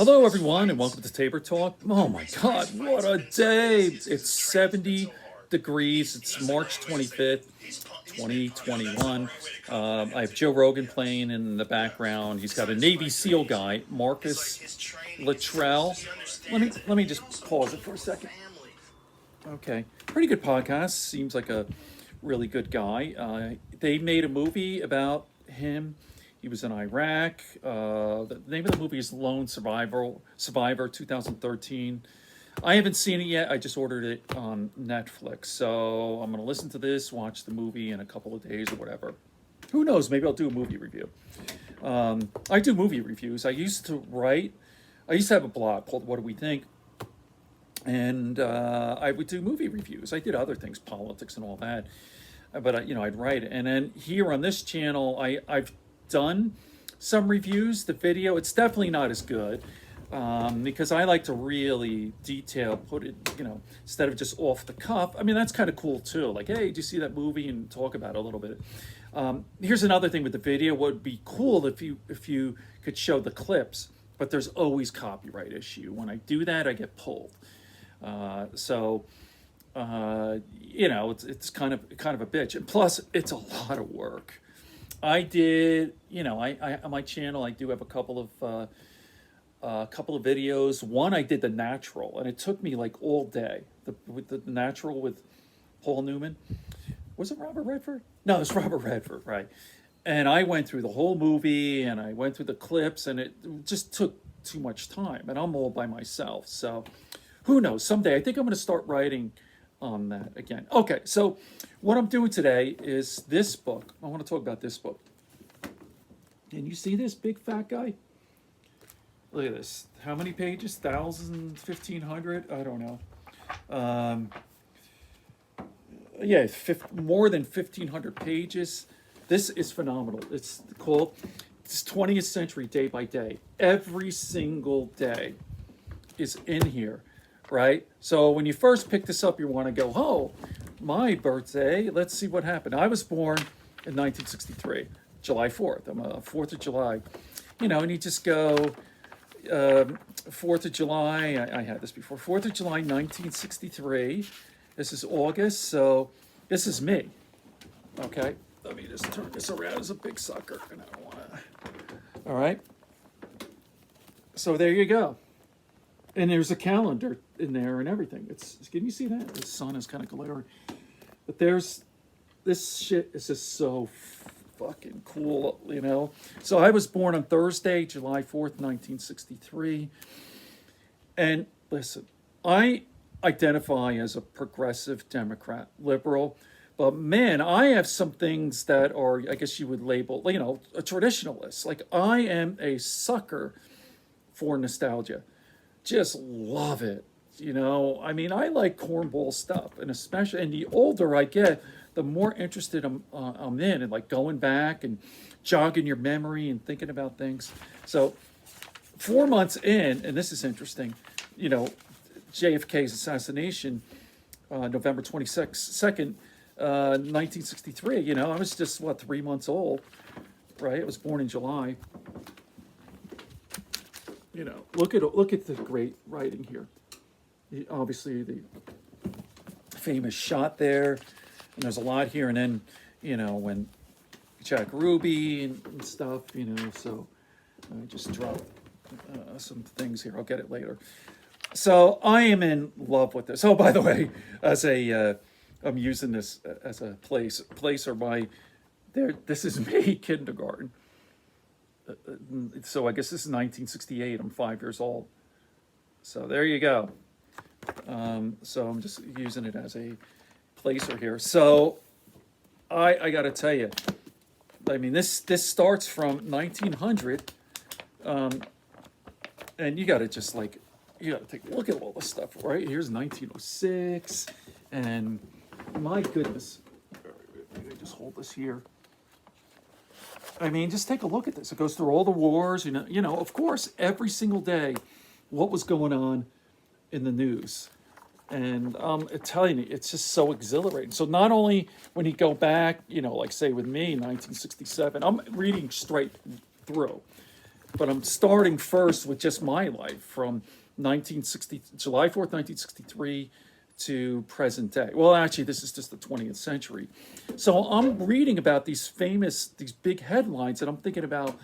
Hello, everyone, and welcome to Tabor Talk. Oh my God, what a day! It's 70 degrees. It's March 25th, 2021. I have Joe Rogan playing in the background. He's got a Navy SEAL guy, Marcus Luttrell. Let me just pause it for a second. Okay, pretty good podcast. Seems like a really good guy. They made a movie about him. He was in Iraq. The name of the movie is Lone Survivor 2013. I haven't seen it yet. I just ordered it on Netflix. So I'm going to listen to this, watch the movie in a couple of days or whatever. Who knows? Maybe I'll do a movie review. I do movie reviews. I used to have a blog called What Do We Think? And I would do movie reviews. I did other things, politics and all that. But, I'd write it. And then here on this channel, I've done some reviews. The video, it's definitely not as good because I like to really put it, instead of just off the cuff. I mean, that's kind of cool too. Like, hey, did you see that movie, and talk about it a little bit. Here's another thing with the video. What would be cool if you could show the clips, but there's always copyright issue. When I do that, I get pulled. It's kind of a bitch, and plus it's a lot of work. I did, I on my channel I do have a couple of videos. One I did the natural, and it took me like all day. The natural with Paul Newman. Was it Robert Redford? No, it's Robert Redford, right? And I went through the whole movie, and I went through the clips, and it just took too much time, and I'm all by myself, so. Who knows? Someday I think I'm going to start writing on that again. Okay, so what I'm doing today is this book. I want to talk about this book. Can you see this big fat guy? Look at this. How many pages? 1,000, 1,500? I don't know. More than 1,500 pages. This is phenomenal. It's 20th Century Day by Day. Every single day is in here. Right? So when you first pick this up, you want to go, oh, my birthday. Let's see what happened. I was born in 1963, July 4th. I'm a 4th of July. And you just go, 4th of July. I had this before. 4th of July, 1963. This is August. So this is me. Okay? Let me just turn this around. It's a big sucker. And I don't want to. All right? So there you go. And there's a calendar in there and everything. Can you see that? The sun is kind of glaring. But this shit is just so fucking cool, So I was born on Thursday, July 4th, 1963. And listen, I identify as a progressive Democrat, liberal. But man, I have some things that are, I guess you would label, a traditionalist. Like, I am a sucker for nostalgia. Just love it. I mean, I like cornball stuff, and the older I get, the more interested I'm in, and like going back and jogging your memory and thinking about things. So 4 months in, and this is interesting, JFK's assassination, November 22nd, 1963, I was just, 3 months old, right? I was born in July. Look at the great writing here. Obviously, the famous shot there, and there's a lot here. And then, when Jack Ruby and stuff, so I just dropped some things here. I'll get it later. So I am in love with this. Oh, by the way, I'm using this as a placer by there. This is me, kindergarten. So I guess this is 1968. I'm 5 years old. So there you go. So I'm just using it as a placer here. So I got to tell you, I mean, this starts from 1900, and you got to just you got to take a look at all the stuff. Right here's 1906, and my goodness, let me just hold this here. I mean, just take a look at this. It goes through all the wars, of course, every single day, what was going on in the news. And I'm telling you, it's just so exhilarating. So not only when you go back, like say with me, 1967, I'm reading straight through. but I'm starting first with just my life from July 4th, 1963 to present day. Well, actually, this is just the 20th century. So I'm reading about these big headlines, and I'm thinking about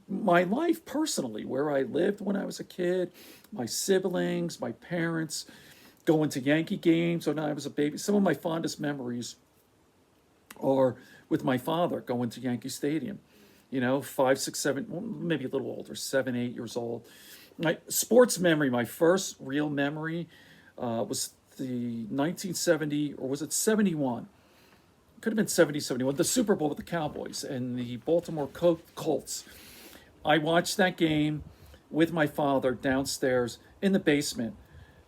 my life personally, where I lived when I was a kid, my siblings, my parents, going to Yankee games when I was a baby. Some of my fondest memories are with my father going to Yankee Stadium. You know, 5, 6, 7, well, maybe a little older, 7, 8 years old. My sports memory, my first real memory, was the 1970, or was it 71? Could have been 70, 71, the Super Bowl with the Cowboys and the Baltimore Colts. I watched that game with my father downstairs in the basement,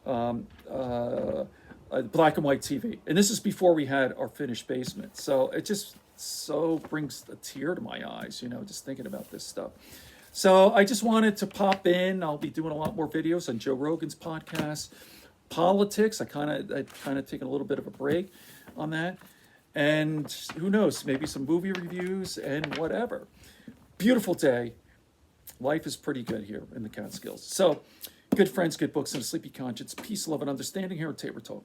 black and white TV. And this is before we had our finished basement. So it just so brings a tear to my eyes, you know, just thinking about this stuff. So I just wanted to pop in. I'll be doing a lot more videos on Joe Rogan's podcast. Politics, I kind of taken a little bit of a break on that. And who knows, maybe some movie reviews and whatever. Beautiful day. Life is pretty good here in the Catskills. So, good friends, good books, and a sleepy conscience. Peace, love, and understanding here at Tabor Talk.